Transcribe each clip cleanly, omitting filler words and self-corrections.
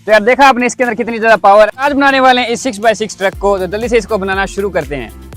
तो यार देखा आपने इसके अंदर कितनी ज्यादा पावर। आज बनाने वाले हैं इस 6x6 ट्रक को, तो जल्दी से इसको बनाना शुरू करते हैं।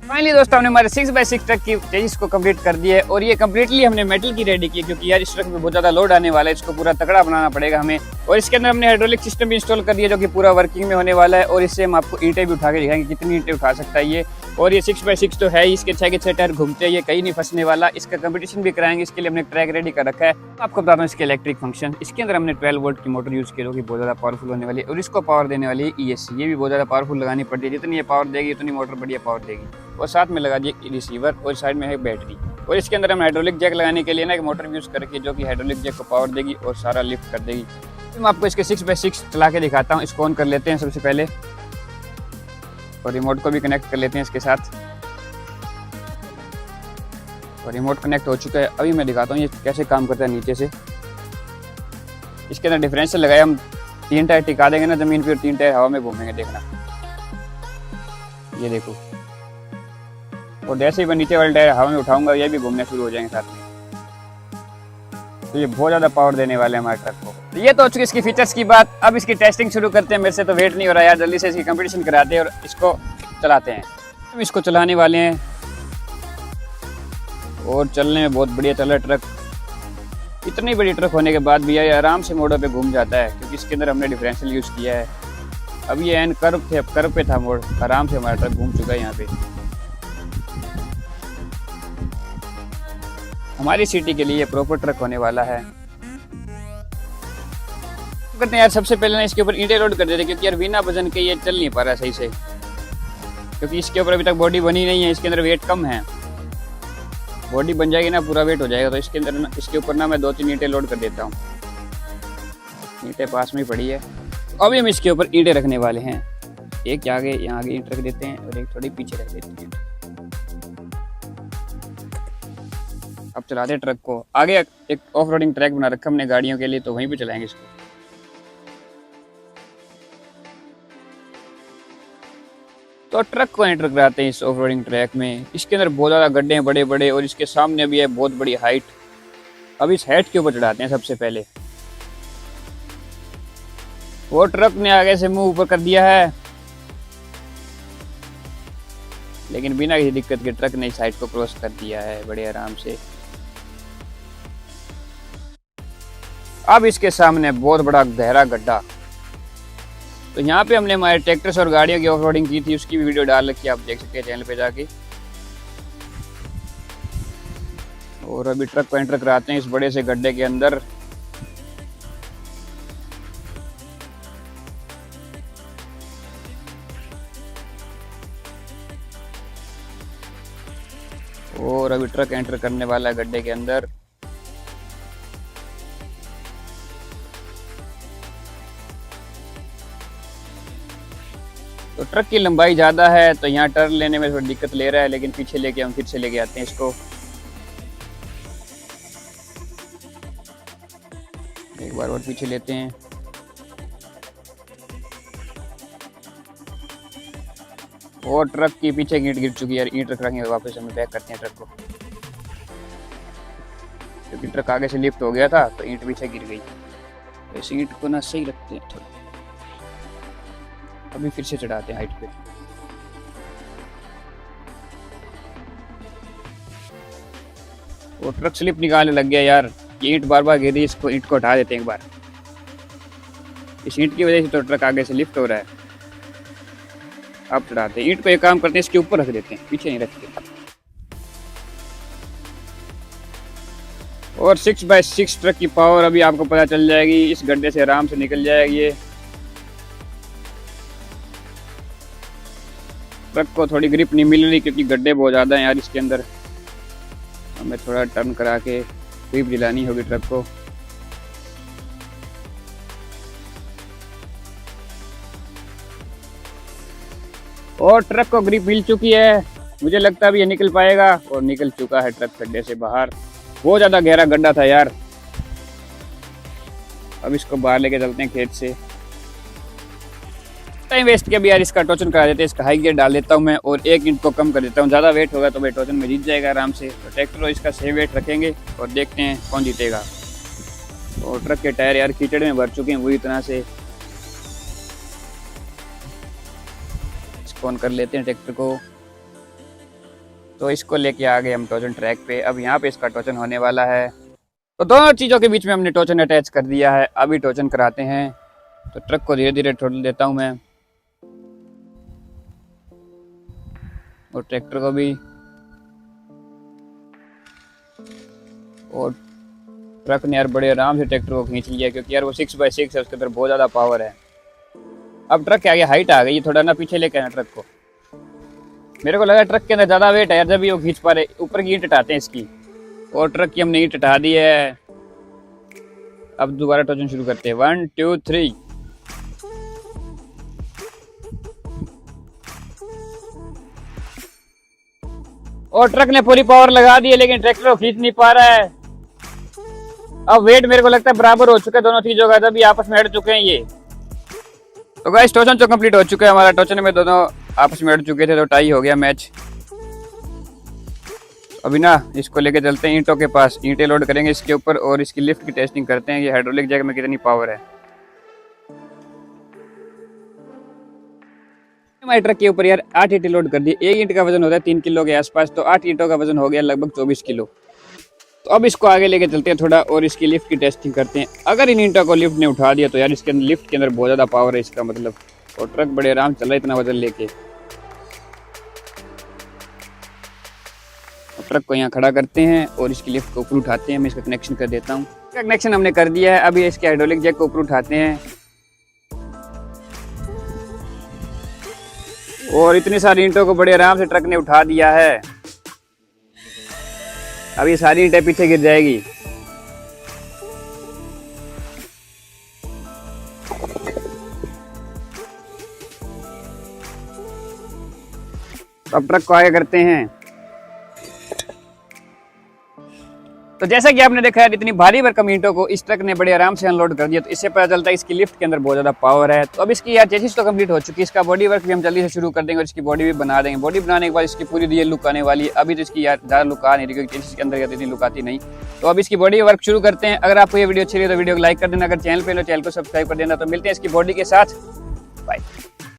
फाइनली दोस्तों हमने हमारे 6x6 ट्रक की चेजिस को कंप्लीट कर दिया है और ये कम्प्लीटली हमने मेटल की रेडी की क्योंकि यार इस ट्रक में बहुत ज़्यादा लोड आने वाला है, इसको पूरा तगड़ा बनाना पड़ेगा हमें। और इसके अंदर हमने हाइड्रोलिक सिस्टम भी इंस्टॉल कर दिया जो कि पूरा वर्किंग में होने वाला है और इससे हम आपको ईंटें भी उठा के दिखाएंगे कितनी ईंटें उठा सकता है ये। और ये 6x6 तो है ही, इसके 6 के 6 टायर घूमते हैं, ये कहीं नहीं फंसने वाला। इसका कंपटीशन भी कराएंगे, इसके लिए हमने ट्रैक रेडी कर रखा है। आपको बता दूं इसके इलेक्ट्रिक फंक्शन, इसके अंदर हमने 12 वोल्ट की मोटर यूज़ की जो कि बहुत ज़्यादा पावरफुल होने वाली है और इसको पावर देने वाली है ESC, ये भी बहुत ज़्यादा पावरफुल लगानी पड़ती है। जितनी ये पावर देगी उतनी मोटर बढ़िया पावर देगी। और साथ में लगा दिए रिसीवर और साइड में है बैटरी। और इसके अंदर हम हाइड्रोलिक जैक लगाने के लिए ना एक मोटर यूज़ करके जो कि हाइड्रोलिक जैक को पावर देगी और सारा लिफ्ट कर देगी। तो मैं आपको इसके 6x6 चला के दिखाता हूँ। इसको ऑन कर लेते हैं सबसे पहले और रिमोट को भी कनेक्ट कर लेते हैं इसके साथ। और रिमोट कनेक्ट हो चुका है। अभी मैं दिखाता हूँ ये कैसे काम करता है नीचे से। इसके अंदर डिफरेंशियल लगाया, हम 3 टायर टिका देंगे ना जमीन पे और 3 टायर हवा में घूमेंगे, देखना ये देखो। और जैसे ही मैं नीचे वाले टायर हवा में उठाऊंगा ये भी घूमने शुरू हो जाएंगे साथ में। तो ये बहुत ज़्यादा पावर देने वाले हैं हमारे ट्रक को। तो ये तो हो चुकी इसकी फीचर्स की बात। अब इसकी टेस्टिंग शुरू करते हैं। मेरे से तो वेट नहीं हो रहा यार, जल्दी से इसकी कंपटीशन कराते हैं और इसको चलाते हैं। हम इसको चलाने वाले हैं और चलने में बहुत बढ़िया चल रहा है ट्रक। इतनी बड़ी ट्रक होने के बाद भी ये आराम से मोड़ों पे घूम जाता है क्योंकि इसके अंदर हमने डिफरेंशियल यूज़ किया है। अब ये एंड कर्व पे था मोड़, आराम से हमारा ट्रक घूम चुका है यहाँ पे। हमारी सिटी के लिए प्रॉपर ट्रक होने वाला है। करते हैं यार, सबसे पहले ना इसके ऊपर ईंटें लोड कर देते क्योंकि यार बिना वजन के ये चल नहीं पा रहा सही से, क्योंकि इसके ऊपर अभी तक बॉडी बनी नहीं है, इसके अंदर वेट कम है। बॉडी बन जाएगी ना पूरा वेट हो जाएगा, तो इसके अंदर ना इसके ऊपर ना मैं 2-3 ईंटें लोड कर देता हूँ। ईंटें पास में ही पड़ी है। अभी हम इसके ऊपर ईंटें रखने वाले हैं। एक आगे यहाँ आगे ईंट रख देते हैं और एक थोड़ी पीछे रख देते हैं। अब चलाते हैं ट्रक को। आगे एक ऑफ रोडिंग ट्रैक बना रखा हमने गाड़ियों के लिए, तो वहीं पे चलाएंगे इसको। तो ट्रक को एंटर कराते हैं इस ऑफ रोडिंग ट्रैक में। इसके अंदर बहुत ज़्यादा गड्ढे हैं बड़े बड़े और इसके सामने भी है बहुत बड़ी हाइट। अब इस हाइट के ऊपर चढ़ाते हैं सबसे पहले। वो ट्रक ने आगे से मुंह ऊपर कर दिया है, लेकिन बिना किसी दिक्कत के ट्रक ने इस हाइट को क्रॉस कर दिया है बड़े आराम से। अब इसके सामने बहुत बड़ा गहरा गड्ढा। तो यहाँ पे हमने हमारे ट्रैक्टर्स और गाड़ियों की ऑफ रोडिंग की थी, उसकी भी वीडियो डाल रखी है, आप देख सकते हैं चैनल पे जाके। और अभी ट्रक को एंटर कराते हैं इस बड़े से गड्ढे के अंदर। और अभी ट्रक एंटर करने वाला है गड्ढे के अंदर। तो ट्रक की लंबाई ज़्यादा है तो यहाँ टर्न लेने में थोड़ी दिक्कत ले रहा है, लेकिन पीछे लेके हम फिर से लेके आते हैं इसको। एक बार और पीछे लेते हैं। और ट्रक की पीछे ईंट गिर चुकी है, ईंट रख रखेंगे, वापस हम बैक करते हैं ट्रक को, क्योंकि ट्रक आगे से लिफ्ट हो गया था तो ईंट पीछे गिर गई। तो इस ईंट को ना सही रखते हैं थोड़ा। अभी फिर से चढ़ाते हैं हाइट पे। वो ट्रक स्लिप निकालने लग गया यार, ये ईंट बार बार गिर रही है, इसको ईंट को हटा देते हैं एक बार। इस ईंट की वजह से तो ट्रक आगे से लिफ्ट हो रहा है। अब चढ़ाते हैं ईंट को, एक काम करते हैं इसके ऊपर रख देते हैं, पीछे नहीं रखते। और 6x6 ट्रक की पावर अभी आपको पता चल जाएगी। इस गड्ढे से आराम से निकल जाएगी ये। ट्रक को थोड़ी ग्रिप नहीं मिल रही क्योंकि गड्ढे बहुत ज़्यादा हैं यार इसके अंदर। हमें थोड़ा टर्न करा के ग्रिप दिलानी होगी ट्रक को। और ट्रक को ग्रिप मिल चुकी है, मुझे लगता है अभी ये निकल पाएगा। और निकल चुका है ट्रक गड्ढे से बाहर। बहुत ज़्यादा गहरा गड्ढा था यार। अब इसको बाहर लेके चलते हैं खेत से। टाइम वेस्ट के भी यार इसका टोचन करा देते हैं। इसका हाई गियर डाल देता हूँ मैं और एक ईंट को कम कर देता हूँ। ज़्यादा वेट होगा तो भाई टोचन में जीत जाएगा आराम से। तो ट्रैक्टर और इसका सेम वेट रखेंगे और देखते हैं कौन जीतेगा। और ट्रक के टायर यार कीचड़ में भर चुके हैं बुरी तरह से। इसको ऑन कर लेते हैं ट्रैक्टर को। तो इसको लेके आ गए हम टोचन ट्रैक पे। अब यहाँ पे इसका टोचन होने वाला है, तो दोनों चीज़ों के बीच में हमने टोचन अटैच कर दिया है। अभी टोचन कराते हैं। तो ट्रक को धीरे धीरे ठोल देता हूँ मैं, और ट्रैक्टर को भी। और ट्रक ने यार बड़े आराम से ट्रैक्टर को खींच लिया, क्योंकि यार वो 6x6 है, उसके अंदर बहुत ज़्यादा पावर है। अब ट्रक के आगे हाइट आ गई, थोड़ा ना पीछे लेके आना ट्रक को। मेरे को लगा ट्रक के अंदर ज़्यादा वेट है यार, जब भी वो खींच पा रहे। ऊपर की ईंट हटाते हैं इसकी, और ट्रक की हमने ईंट हटा दी है। अब दोबारा टोचन शुरू करते हैं। 1 2 3। और ट्रक ने पूरी पावर लगा दी है, लेकिन ट्रैक्टर को खींच नहीं पा रहा है। अब वेट मेरे को लगता है बराबर हो चुका है दोनों चीजों का, तभी आपस में हट चुके हैं ये। तो गाइस टोचन तो कंप्लीट हो चुका है हमारा। टोचन में दोनों आपस में हट चुके थे, तो टाई हो गया मैच। अभी ना इसको लेके चलते हैं ईंटों के पास, ईंटें लोड करेंगे इसके ऊपर, और इसकी लिफ्ट की टेस्टिंग करते हैं, ये हाइड्रोलिक जैक में कितनी पावर है। हमारे ट्रक के ऊपर यार 8 ईंटें लोड कर दी। एक ईंट का वजन होता है 3 किलो के आसपास, तो 8 ईंटों का वजन हो गया लगभग 24 किलो। तो अब इसको आगे लेके चलते हैं थोड़ा, और इसकी लिफ्ट की टेस्टिंग करते हैं। अगर इन ईंटों को लिफ्ट ने उठा दिया तो यार इसके अंदर लिफ्ट के अंदर बहुत ज़्यादा पावर है इसका मतलब, और ट्रक बड़े आराम चल रहा है इतना वजन लेके। ट्रक को यहाँ खड़ा करते हैं और इसकी लिफ्ट को ऊपर उठाते हैं। मैं इसका कनेक्शन कर देता हूँ। इसका कनेक्शन हमने कर दिया है। अभी इसके हाइड्रोलिक जैक को ऊपर उठाते हैं, और इतनी सारी ईंटों को बड़े आराम से ट्रक ने उठा दिया है। अब ये सारी ईंटें पीछे गिर जाएगी। अब ट्रक को आगे करते हैं। तो जैसा कि आपने देखा है, इतनी भारी भरकम ईंटों को इस ट्रक ने बड़े आराम से अनलोड कर दिया। तो इससे पता चलता है इसकी लिफ्ट के अंदर बहुत ज़्यादा पावर है। तो अब इसकी यार चेसिस तो कंप्लीट हो चुकी है, इसका बॉडी वर्क भी हम जल्दी से शुरू कर देंगे और इसकी बॉडी भी बना देंगे। बॉडी बनाने के बाद इसकी पूरी रियल लुक आने वाली है। अभी तो इसकी यार ज़्यादा लुक आ नहीं रही, क्योंकि चेसिस के अंदर इतनी लुक आती नहीं। तो अब इसकी बॉडी वर्क शुरू करते हैं। अगर आपको ये वीडियो अच्छी लगी तो वीडियो को लाइक कर देना, अगर चैनल पे लो चैनल को सब्सक्राइब कर देना। तो मिलते हैं इसकी बॉडी के साथ, बाय।